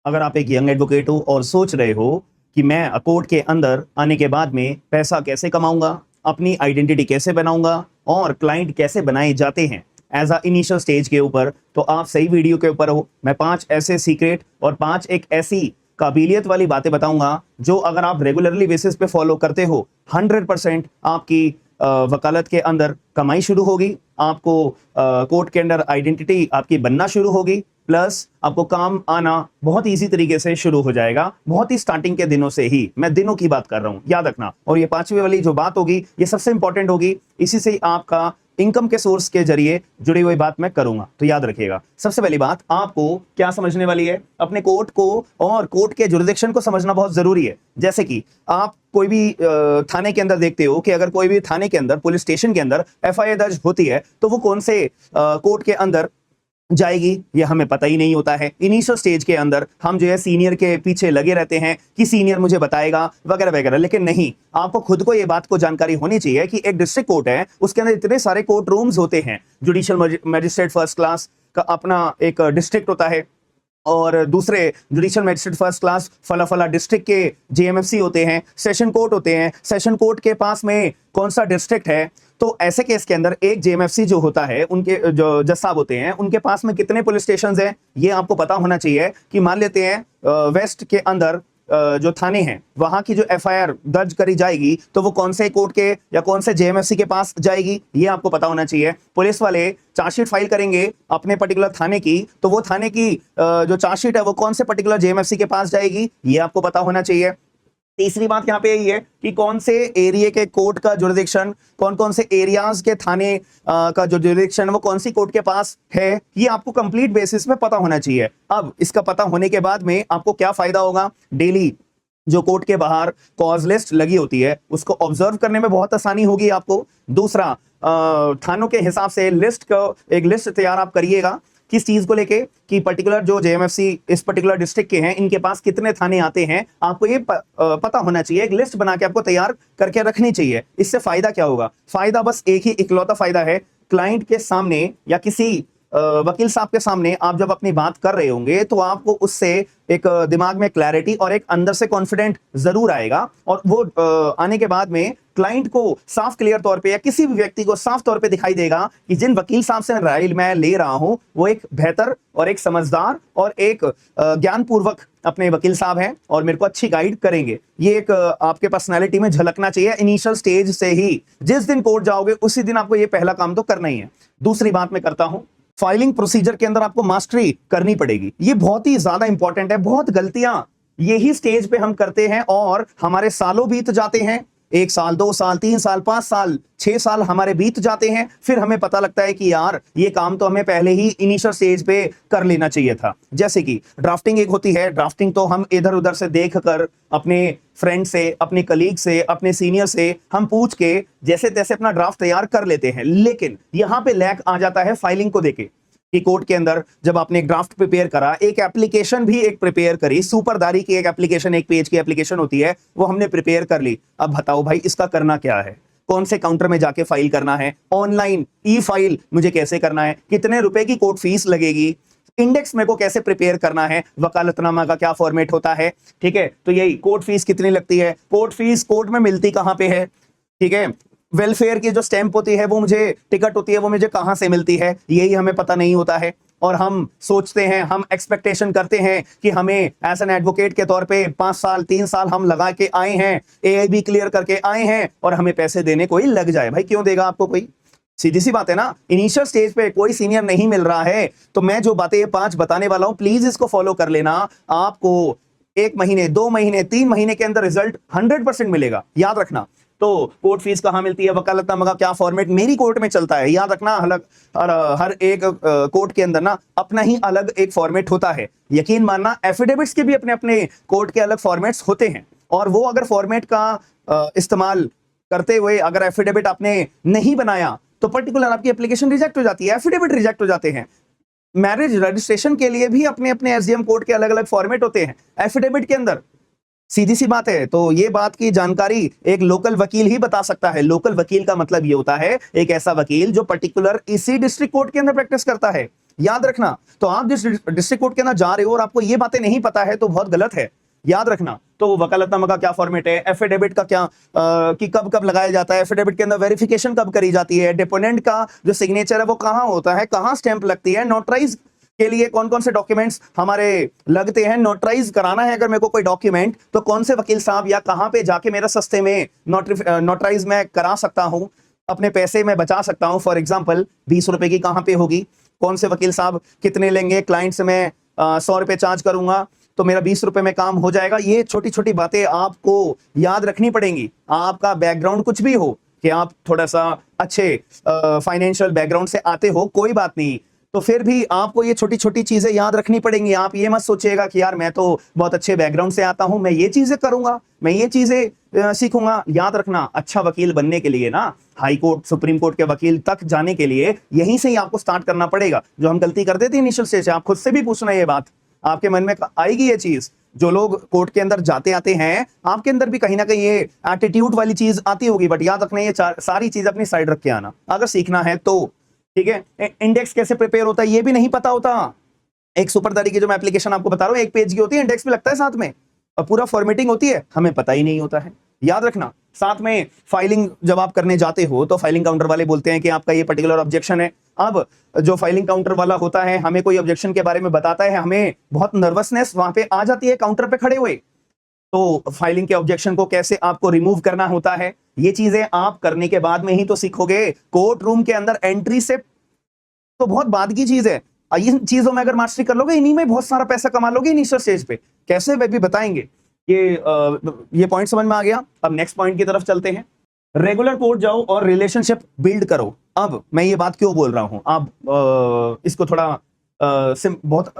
अगर आप एक यंग एडवोकेट हो और सोच रहे हो कि मैं कोर्ट के अंदर आने के बाद में पैसा कैसे कमाऊंगा, अपनी आइडेंटिटी कैसे बनाऊंगा और क्लाइंट कैसे बनाए जाते हैं एज अ इनिशियल स्टेज के ऊपर, तो आप सही वीडियो के ऊपर हो। मैं 5 ऐसे सीक्रेट और 5 एक ऐसी काबिलियत वाली बातें बताऊंगा जो अगर आप रेगुलरली बेसिस पे फॉलो करते हो 100% आपकी वकालत के अंदर कमाई शुरू होगी, आपको कोर्ट के अंदर आइडेंटिटी आपकी बनना शुरू होगी, प्लस आपको काम आना बहुत इजी तरीके से शुरू हो जाएगा, बहुत ही स्टार्टिंग के दिनों से ही। मैं दिनों की बात कर रहा हूं, याद रखना। और ये 5वीं वाली जो बात होगी ये सबसे इंपॉर्टेंट होगी, इसी से आपका इनकम के सोर्स के जरिए जुड़ी हुई बात मैं करूंगा, तो याद रखिएगा। सबसे पहली बात आपको क्या समझने वाली है, अपने कोर्ट को और कोर्ट के जुरिडिक्शन को समझना बहुत जरूरी है। जैसे कि आप कोई भी थाने के अंदर देखते हो कि अगर कोई भी थाने के अंदर, पुलिस स्टेशन के अंदर एफआईआर दर्ज होती है तो वो कौन से कोर्ट के अंदर जाएगी ये हमें पता ही नहीं होता है। इनिशियल स्टेज के अंदर हम जो है सीनियर के पीछे लगे रहते हैं कि सीनियर मुझे बताएगा वगैरह वगैरह, लेकिन नहीं, आपको खुद को ये बात को जानकारी होनी चाहिए कि एक डिस्ट्रिक्ट कोर्ट है, उसके अंदर इतने सारे कोर्ट रूम्स होते हैं। जुडिशियल मजिस्ट्रेट फर्स्ट क्लास का अपना एक डिस्ट्रिक्ट होता है और दूसरे जुडिशियल मजिस्ट्रेट फर्स्ट क्लास फला फला डिस्ट्रिक्ट के जेएमएफसी होते हैं, सेशन कोर्ट होते हैं, सेशन कोर्ट के पास में कौन सा डिस्ट्रिक्ट है। तो ऐसे केस के अंदर एक जेएमएफसी जो होता है, उनके जो जज साहब होते हैं, उनके पास में कितने पुलिस स्टेशन हैं ये आपको पता होना चाहिए। कि मान लेते हैं वेस्ट के अंदर जो थाने हैं वहां की जो एफआईआर दर्ज करी जाएगी तो वो कौन से कोर्ट के या कौन से जेएमएफसी के पास जाएगी ये आपको पता होना चाहिए। पुलिस वाले चार्जशीट फाइल करेंगे अपने पर्टिकुलर थाने की, तो वो थाने की जो चार्जशीट है वो कौन से पर्टिकुलर जेएमएफसी के पास जाएगी ये आपको पता होना चाहिए। तीसरी बात यहाँ पे यही है कि कौन से एरिया के कोर्ट का जुरिडिक्शन, कौन कौन से एरियाज के थाने का जो जुरिडिक्शन वो कौन सी कोर्ट के पास है, ये आपको कंप्लीट बेसिस में पता होना चाहिए। अब इसका पता होने के बाद में आपको क्या फायदा होगा, डेली जो कोर्ट के बाहर कॉज लिस्ट लगी होती है उसको ऑब्जर्व करने में बहुत आसानी होगी आपको। दूसरा, थानों के हिसाब से एक लिस्ट तैयार आप करिएगा किस चीज को लेके कि पर्टिकुलर जो जेएमएफसी इस पर्टिकुलर डिस्ट्रिक्ट के हैं इनके पास कितने थाने आते हैं, आपको ये पता होना चाहिए। एक लिस्ट बना के आपको तैयार करके रखनी चाहिए। इससे फायदा क्या होगा, फायदा बस एक ही इकलौता फायदा है, क्लाइंट के सामने या किसी वकील साहब के सामने आप जब अपनी बात कर रहे होंगे तो आपको उससे एक दिमाग में क्लैरिटी और एक अंदर से कॉन्फिडेंट जरूर आएगा। और वो आने के बाद में क्लाइंट को साफ क्लियर तौर पे या किसी भी व्यक्ति को साफ तौर पे दिखाई देगा कि जिन वकील साहब से राय मैं ले रहा हूं वो एक बेहतर और एक समझदार और एक ज्ञानपूर्वक अपने वकील साहब हैं और मेरे को अच्छी गाइड करेंगे। ये एक आपके पर्सनैलिटी में झलकना चाहिए इनिशियल स्टेज से ही। जिस दिन कोर्ट जाओगे उसी दिन आपको ये पहला काम तो करना ही है। दूसरी बात मैं करता हूं, फाइलिंग प्रोसीजर के अंदर आपको मास्टरी करनी पड़ेगी। ये बहुत ही ज्यादा इंपॉर्टेंट है। बहुत गलतियां यही स्टेज पे हम करते हैं और हमारे सालों बीत जाते हैं, 1 साल 2 साल 3 साल 5 साल 6 साल हमारे बीत जाते हैं, फिर हमें पता लगता है कि यार ये काम तो हमें पहले ही इनिशियल स्टेज पे कर लेना चाहिए था। जैसे कि ड्राफ्टिंग एक होती है, ड्राफ्टिंग तो हम इधर उधर से देख कर अपने फ्रेंड से, अपने कलीग से, अपने सीनियर से हम पूछ के जैसे तैसे अपना ड्राफ्ट तैयार कर लेते हैं। लेकिन यहां पे लैग आ जाता है फाइलिंग को देके कि कोर्ट के अंदर जब आपने एक ड्राफ्ट प्रिपेयर करा, एक एप्लीकेशन भी एक प्रिपेयर करी, सुपरदारी की एक एप्लीकेशन, 1 पेज की एप्लीकेशन होती है, वो हमने प्रिपेयर कर ली। अब बताओ भाई इसका करना क्या है, कौन से काउंटर में जाके फाइल करना है, ऑनलाइन ई फाइल मुझे कैसे करना है, कितने रुपए की कोर्ट फीस लगेगी, इंडेक्स मेरे को कैसे प्रिपेयर करना है, वकालतनामा का क्या फॉर्मेट होता है, ठीक है। तो यही कोर्ट फीस कितनी लगती है, कोर्ट फीस कोर्ट में मिलती कहां पे है, ठीक है। वेलफेयर की जो स्टैंप होती है वो मुझे, टिकट होती है वो मुझे कहां से मिलती है, यही हमें पता नहीं होता है। और हम सोचते हैं, हम एक्सपेक्टेशन करते हैं कि हमें एज एन एडवोकेट के तौर पे 5 साल 3 साल हम लगा के आए हैं, एआईबी क्लियर करके आए हैं और हमें पैसे देने कोई लग जाए। भाई क्यों देगा आपको कोई, सीधी सी बात है ना। इनिशियल स्टेज पे कोई सीनियर नहीं मिल रहा है, तो मैं जो बातें ये 5 बताने वाला हूं प्लीज इसको फॉलो कर लेना। आपको 1 महीने 2 महीने 3 महीने के अंदर रिजल्ट 100% मिलेगा, याद रखना। तो कोर्ट फीस कहां मिलती है, वकालतनामा का क्या फॉर्मेट मेरी कोर्ट में चलता है, याद रखना। हर एक कोर्ट के अंदर ना अपना ही अलग एक फॉर्मेट होता है। यकीन मानना एफिडेविट्स के भी अपने अपने कोर्ट के अलग फॉर्मेट्स होते हैं, और वो अगर फॉर्मेट का इस्तेमाल करते हुए अगर एफिडेविट आपने नहीं बनाया तो पर्टिकुलर आपकी एप्लीकेशन रिजेक्ट हो जाती है, एफिडेविट रिजेक्ट हो जाते हैं। मैरिज रजिस्ट्रेशन के लिए भी अपने अपने एसडीएम कोर्ट के अलग अलग फॉर्मेट होते हैं एफिडेविट के अंदर, सीधी सी बात है। तो ये बात की जानकारी एक लोकल वकील ही बता सकता है। लोकल वकील का मतलब ये होता है एक ऐसा वकील जो पर्टिकुलर इसी डिस्ट्रिक्ट कोर्ट के अंदर प्रैक्टिस करता है। याद रखना। तो आप जिस डिस्ट्रिक्ट कोर्ट के अंदर जा रहे हो और आपको ये बातें नहीं पता है तो बहुत गलत है, याद रखना। तो वकालतनामा का क्या फॉर्मेट है, एफिडेविट का क्या कि कब कब लगाया जाता है, एफिडेविट के अंदर वेरिफिकेशन कब करी जाती है, डिपोनेंट का जो सिग्नेचर है वो कहाँ होता है, कहाँ स्टैंप लगती है, नोटराइज के लिए कौन कौन से डॉक्यूमेंट्स हमारे लगते हैं, नोटराइज कराना है अगर मेरे को कोई डॉक्यूमेंट तो कौन से वकील साहब या कहाँ पे जाके मेरा सस्ते में नोटराइज मैं करा सकता हूं, अपने पैसे में बचा सकता हूं। फॉर एग्जांपल 20 रुपए की कहाँ पे होगी, कौन से वकील साहब कितने लेंगे, क्लाइंट से मैं 100 रुपए चार्ज करूंगा तो मेरा 20 रुपए में काम हो जाएगा। ये छोटी छोटी बातें आपको याद रखनी पड़ेंगी। आपका बैकग्राउंड कुछ भी हो कि आप थोड़ा सा अच्छे फाइनेंशियल बैकग्राउंड से आते हो, कोई बात नहीं, तो फिर भी आपको ये छोटी छोटी चीजें याद रखनी पड़ेंगी। आप ये मत सोचिएगा कि यार मैं तो बहुत अच्छे बैकग्राउंड से आता हूं, मैं ये चीजें करूंगा, मैं ये चीजें सीखूंगा। याद रखना, अच्छा वकील बनने के लिए ना, हाई कोर्ट सुप्रीम कोर्ट के वकील तक जाने के लिए यहीं से ही आपको स्टार्ट करना पड़ेगा। जो हम गलती करते थे इनिशियल स्टेज से, आप खुद से भी पूछना, ये बात आपके मन में आएगी ये चीज। जो लोग कोर्ट के अंदर जाते आते हैं, आपके अंदर भी कहीं ना कहीं ये एटीट्यूड वाली चीज आती होगी, बट याद रखना ये सारी चीज अपनी साइड रख के आना अगर सीखना है तो, ठीक है। इंडेक्स कैसे प्रिपेयर होता है ये भी नहीं पता होता। एक सुपरदारी की जो मैं एप्लीकेशन आपको बता रहा हूं, 1 पेज की होती है, इंडेक्स भी लगता है साथ में और पूरा फॉर्मेटिंग होती है, हमें पता ही नहीं होता है। याद रखना, साथ में फाइलिंग जब आप करने जाते हो तो फाइलिंग काउंटर वाले बोलते हैं कि आपका ये पर्टिकुलर ऑब्जेक्शन है। अब जो फाइलिंग काउंटर वाला होता है, हमें कोई ऑब्जेक्शन के बारे में बताता है, हमें बहुत नर्वसनेस वहां पे आ जाती है काउंटर पे खड़े हुए। तो फाइलिंग के ऑब्जेक्शन को कैसे आपको रिमूव करना होता है, ये चीजें आप करने के बाद में ही तो सीखोगे। कोर्ट रूम के अंदर एंट्री से तो बहुत बाद की चीज है, इन चीजों में अगर मास्टरी कर लोगे, इन्हीं में बहुत सारा पैसा कमा लोगे इनिशियल स्टेज पे। कैसे वे भी बताएंगे। ये पॉइंट समझ में आ गया। अब नेक्स्ट पॉइंट की तरफ चलते हैं। रेगुलर कोर्ट जाओ और रिलेशनशिप बिल्ड करो। अब मैं ये बात क्यों बोल रहा हूं, आप इसको थोड़ा बहुत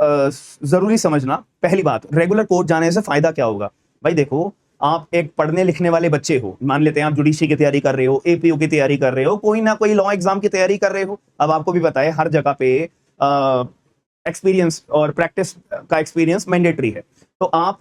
जरूरी समझना। पहली बात, रेगुलर कोर्ट जाने से फायदा क्या होगा। भाई देखो, आप एक पढ़ने लिखने वाले बच्चे हो, मान लेते हैं आप जुडिशरी की तैयारी कर रहे हो, एपीओ की तैयारी कर रहे हो, कोई ना कोई लॉ एग्जाम की तैयारी कर रहे हो। अब आपको भी पता है हर जगह पे एक्सपीरियंस और प्रैक्टिस का एक्सपीरियंस मैंडेटरी है। तो आप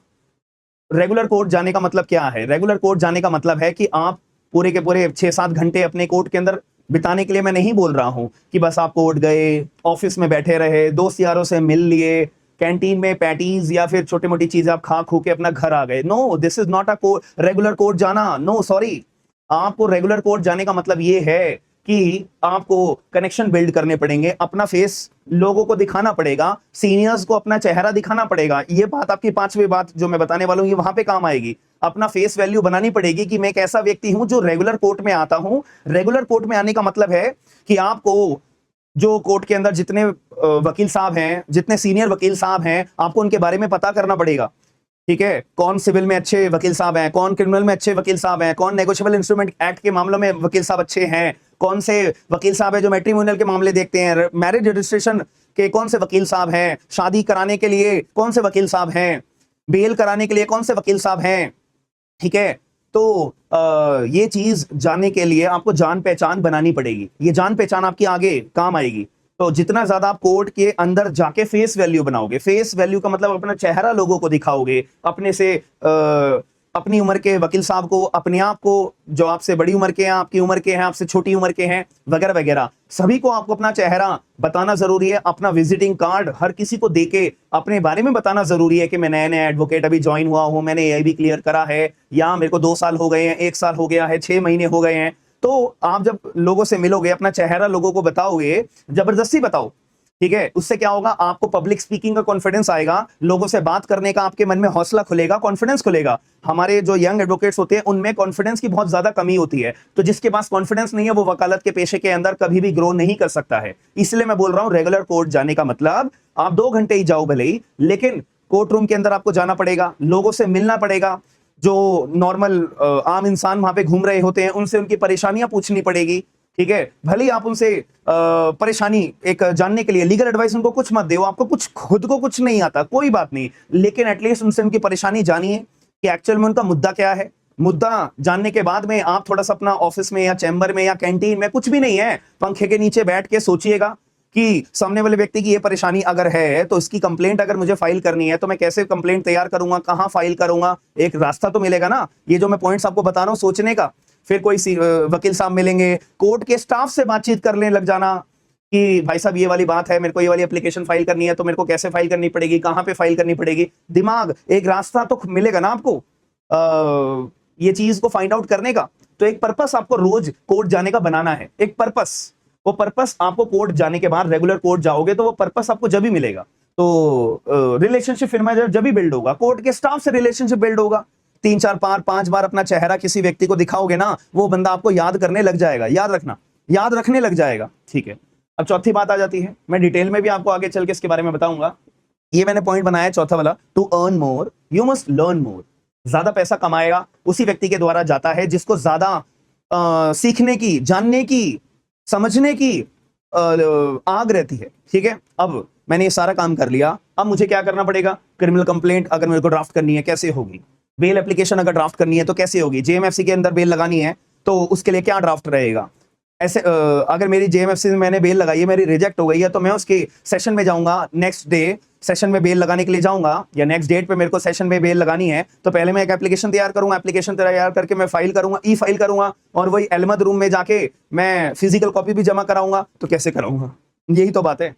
रेगुलर कोर्ट जाने का मतलब क्या है, रेगुलर कोर्ट जाने का मतलब है कि आप पूरे के पूरे 6-7 घंटे अपने कोर्ट के अंदर बिताने के लिए मैं नहीं बोल रहा हूं कि बस आप कोर्ट गए, ऑफिस में बैठे रहे, दोस्त यारों से मिल लिए, कैंटीन में पैटीज या फिर छोटी मोटी चीजें आप खा खू के अपना घर आ गए। No, this is not a regular court जाना। नो सॉरी, आपको रेगुलर कोर्ट जाने का मतलब ये है कि आपको कनेक्शन बिल्ड करने पड़ेंगे, अपना फेस लोगों को दिखाना पड़ेगा, सीनियर्स को अपना चेहरा दिखाना पड़ेगा। ये बात आपकी 5वीं बात जो मैं बताने वाला हूं, ये वहां पे काम आएगी। अपना फेस वैल्यू बनानी पड़ेगी कि मैं एक ऐसा व्यक्ति हूं जो रेगुलर कोर्ट में आता हूं। रेगुलर कोर्ट में आने का मतलब है कि आपको जो कोर्ट के अंदर जितने वकील साहब हैं, जितने सीनियर वकील साहब हैं, आपको उनके बारे में पता करना पड़ेगा। ठीक है, कौन सिविल में अच्छे वकील साहब हैं, कौन क्रिमिनल में अच्छे वकील साहब हैं, कौन नेगोशिएबल इंस्ट्रूमेंट एक्ट के मामलों में वकील साहब अच्छे हैं, कौन से वकील साहब हैं जो मैट्रिमोनियल के मामले देखते हैं, मैरिज रजिस्ट्रेशन के कौन से वकील साहब हैं, शादी कराने के लिए कौन से वकील साहब हैं, बेल कराने के लिए कौन से वकील साहब हैं। ठीक है, तो ये चीज जानने के लिए आपको जान पहचान बनानी पड़ेगी। ये जान पहचान आपकी आगे काम आएगी। तो जितना ज्यादा आप कोर्ट के अंदर जाके फेस वैल्यू बनाओगे, फेस वैल्यू का मतलब अपना चेहरा लोगों को दिखाओगे, अपने से अपनी उम्र के वकील साहब को, अपने आप को, जो आपसे बड़ी उम्र के हैं, आपकी उम्र के हैं, आपसे छोटी उम्र के हैं, वगैरह वगैरह, सभी को आपको अपना चेहरा बताना जरूरी है। अपना विजिटिंग कार्ड हर किसी को देके अपने बारे में बताना जरूरी है कि मैं नया नया एडवोकेट अभी ज्वाइन हुआ हूं, मैंने एआईबी क्लियर करा है, या मेरे को 2 साल हो गए हैं, 1 साल हो गया है, 6 महीने हो गए हैं। तो आप जब लोगों से मिलोगे, अपना चेहरा लोगों को बताओगे, जबरदस्ती बताओ। ठीक है, उससे क्या होगा, आपको पब्लिक स्पीकिंग का कॉन्फिडेंस आएगा, लोगों से बात करने का आपके मन में हौसला खुलेगा, कॉन्फिडेंस खुलेगा। हमारे जो यंग एडवोकेट्स होते हैं उनमें कॉन्फिडेंस की बहुत ज्यादा कमी होती है। तो जिसके पास कॉन्फिडेंस नहीं है वो वकालत के पेशे के अंदर कभी भी ग्रो नहीं कर सकता है। इसलिए मैं बोल रहा हूं रेगुलर कोर्ट जाने का मतलब आप 2 घंटे ही जाओ भले ही, लेकिन कोर्ट रूम के अंदर आपको जाना पड़ेगा, लोगों से मिलना पड़ेगा। जो नॉर्मल आम इंसान वहां पे घूम रहे होते हैं उनसे उनकी परेशानियां पूछनी पड़ेगी। ठीक है, भले ही आप उनसे परेशानी एक जानने के लिए लीगल एडवाइस उनको कुछ मत दो, आपको कुछ खुद को कुछ नहीं आता, कोई बात नहीं, लेकिन एटलीस्ट उनसे उनकी परेशानी जानिए कि एक्चुअल में उनका मुद्दा क्या है। मुद्दा जानने के बाद में आप थोड़ा सा अपना ऑफिस में या चैम्बर में या कैंटीन में, कुछ भी नहीं है, पंखे के नीचे बैठ के सोचिएगा कि सामने वाले व्यक्ति की ये परेशानी अगर है तो इसकी कंप्लेंट अगर मुझे फाइल करनी है तो मैं कैसे कंप्लेंट तैयार करूंगा, कहां फाइल करूंगा, एक रास्ता तो मिलेगा ना। ये जो मैं पॉइंट्स आपको बता रहा हूं सोचने का। फिर कोई वकील साहब मिलेंगे, कोर्ट के स्टाफ से बातचीत करने लग जाना, कि भाई साहब ये वाली बात है, मेरे को ये वाली एप्लीकेशन फाइल करनी है, तो मेरे को कैसे फाइल करनी पड़ेगी, कहां पे फाइल करनी पड़ेगी। दिमाग एक रास्ता तो मिलेगा ना आपको ये चीज को फाइंड आउट करने का। तो एक पर्पस आपको रोज कोर्ट जाने का बनाना है, एक पर्पस। वो पर्पस आपको कोर्ट जाने के बाद रेगुलर कोर्ट जाओगे तो वो पर्पस आपको जब ही मिलेगा। तो रिलेशनशिप फिर जब भी बिल्ड होगा, कोर्ट के स्टाफ से रिलेशनशिप बिल्ड होगा। 3 4 5 बार अपना चेहरा किसी व्यक्ति को दिखाओगे ना, वो बंदा आपको याद करने लग जाएगा, याद रखना, याद रखने लग जाएगा। ठीक है, अब चौथी बात आ जाती है, मैं डिटेल में भी आपको आगे चल के इसके बारे में बताऊंगा। ये मैंने पॉइंट बनाया चौथा वाला, to earn more you must learn more. ज्यादा पैसा कमाएगा उसी व्यक्ति के द्वारा जाता है जिसको ज्यादा सीखने की, जानने की, समझने की आग रहती है। ठीक है, अब मैंने ये सारा काम कर लिया, अब मुझे क्या करना पड़ेगा। क्रिमिनल कंप्लेंट अगर मेरे को ड्राफ्ट करनी है कैसे होगी, बेल एप्लीकेशन अगर ड्राफ्ट करनी है तो कैसे होगी, जेएमएफसी के अंदर बेल लगानी है तो उसके लिए क्या ड्राफ्ट रहेगा। ऐसे अगर मेरी जेएमएफसी में मैंने बेल लगाई है, मेरी रिजेक्ट हो गई है, तो मैं उसके सेशन में जाऊंगा, नेक्स्ट डे सेशन में बेल लगाने के लिए जाऊंगा, या नेक्स्ट डेट पे मेरे को सेशन में बेल लगानी है, तो पहले मैं एक एप्लीकेशन तैयार करूंगा, एप्लीकेशन तैयार करके मैं फाइल करूंगा, ई फाइल करूंगा, और वही एलमद रूम में जाके मैं फिजिकल कॉपी भी जमा कराऊंगा। तो कैसे कराऊंगा, यही तो बात है।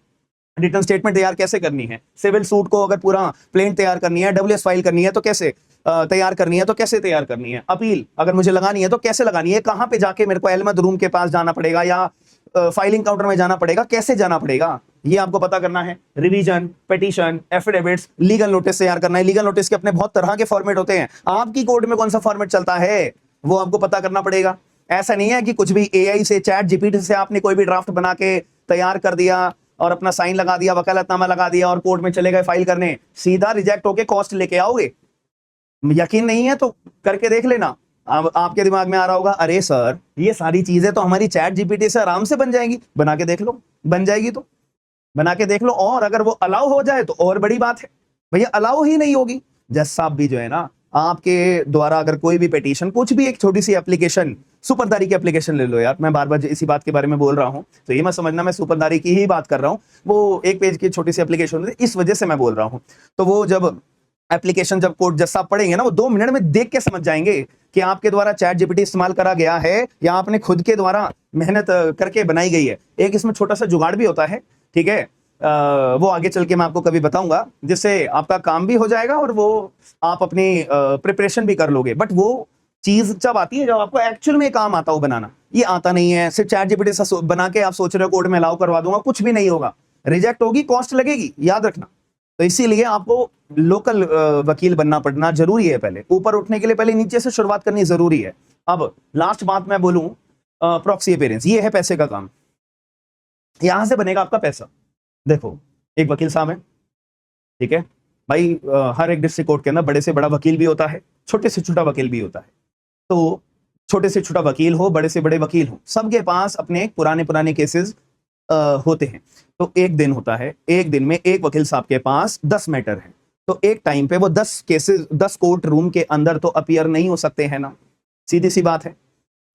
रिटर्न स्टेटमेंट तैयार कैसे करनी है, सिविल सूट को अगर पूरा प्लेन तैयार करनी है, डब्ल्यूएस फाइल करनी है तो कैसे तैयार करनी है, तो कैसे तैयार करनी है, अपील अगर मुझे लगानी है तो कैसे लगानी है, कहां पे जाके मेरे को एलमद रूम के पास जाना पड़ेगा या फाइलिंग काउंटर में जाना पड़ेगा, कैसे जाना पड़ेगा, ये आपको पता करना है। Revision, petition, affidavits, legal notice तैयार करना है। लीगल नोटिस के अपने बहुत तरह के फॉर्मेट होते हैं, आपकी कोर्ट में कौन सा फॉर्मेट चलता है वो आपको पता करना पड़ेगा। ऐसा नहीं है कि कुछ भी एआई से, चैट जीपीटी से आपने कोई भी ड्राफ्ट बना के तैयार कर दिया और अपना साइन लगा दिया, वकालतनामा लगा दिया और कोर्ट में चले गए फाइल करने, सीधा रिजेक्ट होके कॉस्ट लेके आओगे। यकीन नहीं है तो करके देख लेना। अब आपके दिमाग में आ रहा होगा, अरे सर ये सारी चीजें तो हमारी चैट जीपीटी से आराम से बन जाएंगी। बना के देख लो, बन जाएगी तो बना के देख लो, और अगर वो अलाउ हो जाए तो और बड़ी बात है। भैया अलाउ ही नहीं होगी, जज साहब भी जो है ना, आपके द्वारा अगर कोई भी पिटीशन, कुछ भी एक छोटी सी एप्लीकेशन, सुपरदारी की एप्लीकेशन ले लो यार, मैं बार बार इसी बात के बारे में बोल रहा हूं तो ये मत समझना मैं सुपरदारी की ही बात कर रहा हूं, वो एक पेज की छोटी सी एप्लीकेशन है, इस वजह से मैं बोल रहा हूं। तो वो जब एप्लीकेशन जब कोर्ट जज साहब पढ़ेंगे ना, वो 2 मिनट में देख के समझ जाएंगे कि आपके द्वारा चैट जीपीटी इस्तेमाल करा गया है या आपने खुद के द्वारा मेहनत करके बनाई गई है। एक इसमें छोटा सा जुगाड़ भी होता है, ठीक है, वो आगे चल के मैं आपको कभी बताऊंगा, जिससे आपका काम भी हो जाएगा और वो आप अपनी प्रिपरेशन भी कर लोगे। बट वो चीज जब आती है, जब आपको एक्चुअल में काम आता हो बनाना, ये आता नहीं है। सिर्फ चैट जीपीटी से बना के आप सोच रहे हो कोर्ट में अलाउ करवा दूंगा, कुछ भी नहीं होगा, रिजेक्ट होगी, कॉस्ट लगेगी, याद रखना। तो इसीलिए आपको लोकल वकील बनना पड़ना जरूरी है। पहले ऊपर उठने के लिए पहले नीचे से शुरुआत करनी जरूरी है। अब लास्ट बात मैं बोलूं, प्रॉक्सी अपीयरेंस, ये है पैसे का काम। यहां से बनेगा आपका पैसा। देखो एक वकील साहब है, ठीक है भाई, हर एक डिस्ट्रिक्ट कोर्ट के अंदर बड़े से बड़ा वकील भी होता है, छोटे से छोटा वकील भी होता है। तो छोटे से छोटा वकील हो, बड़े से बड़े वकील हो, सबके पास अपने पुराने केसेस होते हैं। तो एक दिन होता है, एक दिन में एक वकील साहब के पास 10 मैटर है, तो एक टाइम पे वो 10 केसेस 10 कोर्ट रूम के अंदर तो अपीयर नहीं हो सकते हैं ना, सीधी सी बात है।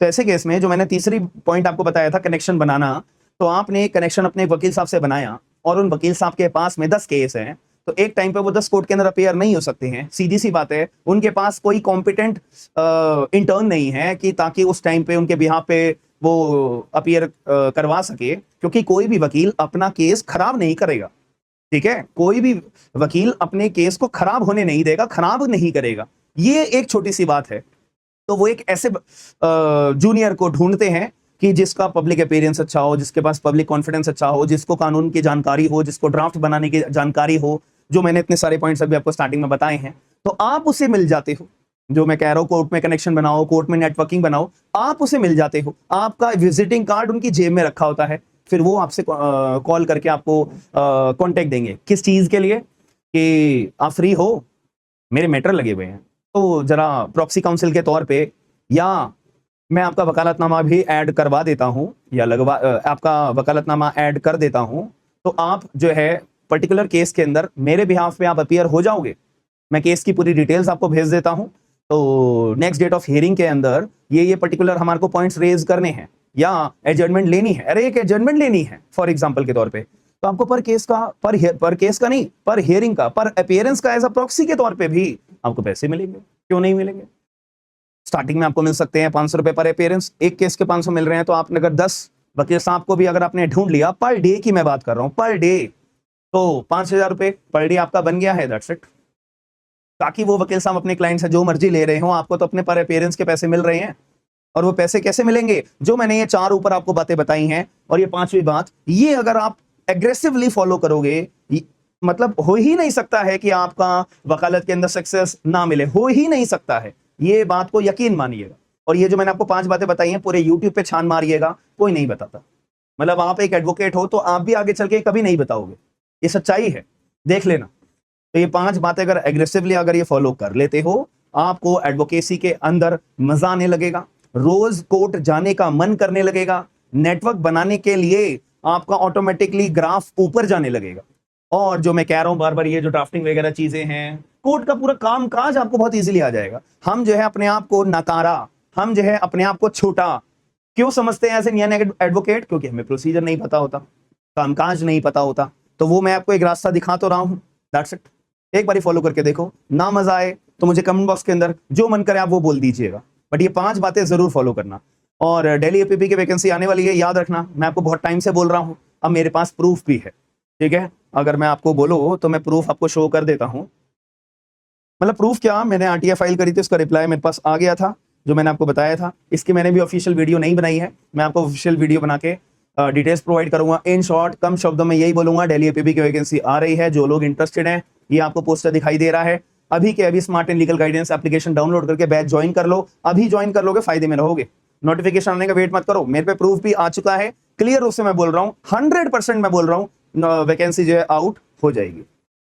तो ऐसे केस में जो मैंने तीसरी पॉइंट आपको बताया था, कनेक्शन बनाना, तो आपने कनेक्शन अपने वकील साहब से बनाया और उन वकील साहब के पास में 10 केस हैं, तो एक टाइम पे वो 10 कोर्ट के अंदर अपीयर नहीं हो सकते हैं, सीधी सी बात है। उनके पास कोई कॉम्पिटेंट इंटर्न नहीं है कि ताकि उस टाइम पे उनके बिहाफ पे वो अपीयर करवा सके, क्योंकि कोई भी वकील अपना केस खराब नहीं करेगा, ठीक है, कोई भी वकील अपने केस को खराब होने नहीं देगा, खराब नहीं करेगा। ये एक छोटी सी बात है। तो वो एक ऐसे जूनियर को ढूंढते हैं कि जिसका पब्लिक अपीयरेंस अच्छा हो, जिसके पास पब्लिक कॉन्फिडेंस अच्छा हो, जिसको कानून की जानकारी हो, जिसको ड्राफ्ट बनाने की जानकारी हो, जो मैंने इतने सारे पॉइंट्स अभी आपको स्टार्टिंग में बताए हैं। तो आप उसे मिल जाते हो, जो मैं कह रहा हूं, कोर्ट में कनेक्शन बनाओ, कोर्ट में नेटवर्किंग बनाओ, आप उसे मिल जाते हो। आपका विजिटिंग कार्ड उनकी जेब में रखा होता है, फिर वो आपसे कॉल करके आपको कांटेक्ट देंगे। किस चीज के लिए? कि आप फ्री हो, मेरे मैटर लगे हुए हैं, तो जरा प्रॉक्सी काउंसिल के तौर पे, या मैं आपका वकालतनामा भी ऐड करवा देता हूं, या आपका वकालतनामा ऐड कर देता हूं, तो आप जो है पर्टिकुलर केस के अंदर मेरे बिहाफ पे आप अपीयर हो जाओगे। मैं केस की पूरी डिटेल्स आपको भेज देता हूं। तो नेक्स्ट डेट ऑफ हियरिंग के अंदर ये पर्टिकुलर हमारे को पॉइंट्स रेज करने हैं या एडजर्नमेंट लेनी है, अरे एक एडजर्नमेंट लेनी है फॉर एग्जांपल के तौर पे, तो आपको पर केस का नहीं, पर हियरिंग का, पर अपीयरेंस का, एज अ प्रॉक्सी के तौर पे भी आपको पैसे मिलेंगे। क्यों नहीं मिलेंगे? स्टार्टिंग में आपको मिल सकते हैं 500 रुपए पर अपीयरेंस। एक केस के 500 मिल रहे हैं, तो आपने अगर 10 वकील साहब को भी अगर आपने ढूंढ लिया, पर डे की मैं बात कर रहा हूं, पर डे, तो 5,000 रुपए पर डे आपका बन गया है, दैट्स इट। ताकि वो वकील साहब अपने क्लाइंट से जो मर्जी ले रहे हो, आपको तो अपने पर अपीयरेंस के पैसे मिल रहे हैं। और वो पैसे कैसे मिलेंगे? जो मैंने ये 4 ऊपर आपको बातें बताई हैं, और ये 5वीं बात, ये अगर आप एग्रेसिवली फॉलो करोगे, मतलब हो ही नहीं सकता है कि आपका वकालत के अंदर सक्सेस ना मिले, हो ही नहीं सकता है। ये बात को यकीन मानिएगा। और ये जो मैंने आपको 5 बातें बताई हैं, पूरे यूट्यूब पे छान मारिएगा, कोई नहीं बताता। मतलब आप एक एडवोकेट हो तो आप भी आगे चल के कभी नहीं बताओगे, ये सच्चाई है, देख लेना। तो ये 5 बातें अगर एग्रेसिवली अगर ये फॉलो कर लेते हो, आपको एडवोकेसी के अंदर मजा आने लगेगा, रोज कोर्ट जाने का मन करने लगेगा, नेटवर्क बनाने के लिए आपका ऑटोमेटिकली ग्राफ ऊपर जाने लगेगा। और जो मैं कह रहा हूं बार बार, ये जो ड्राफ्टिंग वगैरह चीजें हैं, कोर्ट का पूरा काम काज आपको बहुत इजीली आ जाएगा। हम जो है अपने आप को नकारा, हम जो है अपने आप को छोटा क्यों समझते हैं एज एन एडवोकेट? क्योंकि हमें प्रोसीजर नहीं पता होता, कामकाज नहीं पता होता। तो वो मैं आपको एक रास्ता दिखा तो रहा हूं, दैट्स इट। एक बार फॉलो करके देखो, ना मजा आए तो मुझे कमेंट बॉक्स के अंदर जो मन करे आप वो बोल दीजिएगा, बट ये 5 बातें जरूर फॉलो करना। और दिल्ली एपीपी की वैकेंसी आने वाली है, याद रखना, मैं आपको बहुत टाइम से बोल रहा हूं, अब मेरे पास प्रूफ भी है, ठीक है। अगर मैं आपको बोलूं तो मैं प्रूफ आपको शो कर देता हूं। मतलब प्रूफ क्या, मैंने आरटीआई फाइल करी थी, उसका रिप्लाई मेरे पास आ गया था, जो मैंने आपको बताया था। इसकी मैंने भी ऑफिशियल वीडियो नहीं बनाई है, मैं आपको ऑफिशियल वीडियो बना के डिटेल्स प्रोवाइड करूंगा। इन शॉर्ट, कम शब्दों में यही बोलूंगा, दिल्ली एपीपी की वैकेंसी आ रही है। जो लोग इंटरेस्टेड हैं, ये आपको पोस्टर दिखाई दे रहा है, अभी के अभी smart and legal guidance application download करके बैच ज्वाइन कर लो। अभी ज्वाइन कर लोगे, फायदे में रहोगे। नोटिफिकेशन आने का वेट मत करो, मेरे पे प्रूफ भी आ चुका है, क्लियर रूप से मैं बोल रहा हूँ, 100% मैं बोल रहा हूँ, वैकेंसी जो है आउट हो जाएगी।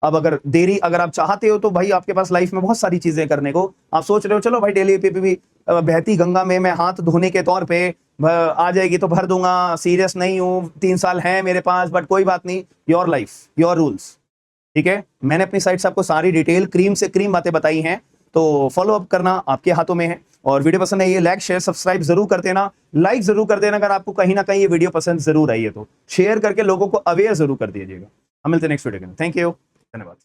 अब अगर देरी अगर आप चाहते हो तो भाई आपके पास लाइफ में बहुत सारी चीजें करने को, आप सोच रहे हो चलो भाई दिल्ली एपीपी भी बहती गंगा में मैं हाथ धोने के तौर पे आ जाएगी तो भर दूंगा, सीरियस नहीं हूं, 3 साल है मेरे पास, बट कोई बात नहीं, योर लाइफ योर रूल्स, ठीक है। मैंने अपनी साइड से आपको सारी डिटेल क्रीम से क्रीम बातें बताई हैं, तो फॉलो अप करना आपके हाथों में है। और वीडियो पसंद है ये लाइक शेयर सब्सक्राइब जरूर कर देना, लाइक जरूर कर देना अगर आपको कहीं ना कहीं ये वीडियो पसंद जरूर आई है तो शेयर करके लोगों को अवेयर जरूर कर दीजिएगा। हम मिलते हैं नेक्स्ट वीडियो में, थैंक यू, धन्यवाद।